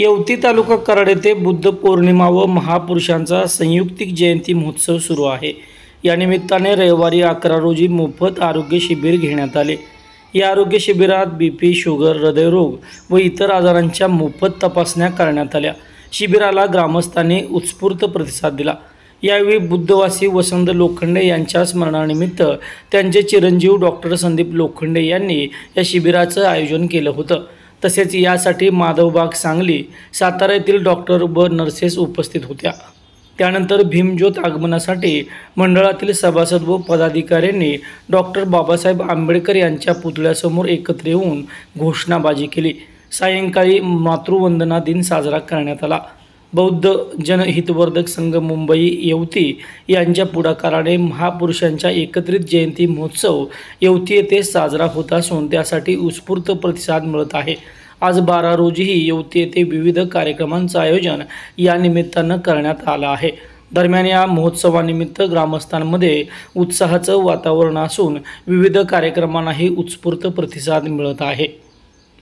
येवती तालुका कराड येथे बुद्ध पौर्णिमा व महापुरुषांचा संयुक्तिक जयंती महोत्सव सुरू आहे। या निमित्ताने रविवारी 11 रोजी मोफत आरोग्य शिबिर घेण्यात आले। या आरोग्य शिबिरात बीपी, शुगर, हृदयरोग व इतर आजारांच्या मोफत तपासण्या करण्यात आल्या। शिबिराला ग्रामस्थांनी उत्स्फूर्त प्रतिसाद दिला। यावेळी बुद्धवासी वसंत लोखंडे यांच्या स्मरणानिमित्त त्यांचे चिरंजीव डॉक्टर संदीप लोखंडे यांनी या शिबिराचं आयोजन केलं होतं। तसेच यासाठी माधवबाग, सांगली, सातारा येथील डॉक्टर व नर्सेस उपस्थित होत्या। त्यानंतर भीमज्योत आगमनासाठी मंडळातील सभासद व पदाधिकाऱ्यांनी डॉक्टर बाबासाहेब आंबेडकर यांच्या पुतळ्यासमोर एकत्र येऊन घोषणाबाजी केली। सायंकाळी मातृवंदना दिन साजरा करण्यात आला। बौद्ध जनहितवर्धक संघ मुंबई येवती यांच्या पुढाकाराने महापुरुषांच्या एकत्रित जयंती महोत्सव येवती येथे साजरा होत असून त्यासाठी उत्स्फूर्त प्रतिसाद मिळत आहे। आज 12 रोजीही येवती येथे विविध कार्यक्रमांचं आयोजन या निमित्तानं करण्यात आलं आहे। दरम्यान या महोत्सवानिमित्त ग्रामस्थांमध्ये उत्साहाचं वातावरण असून विविध कार्यक्रमांनाही उत्स्फूर्त प्रतिसाद मिळत आहे।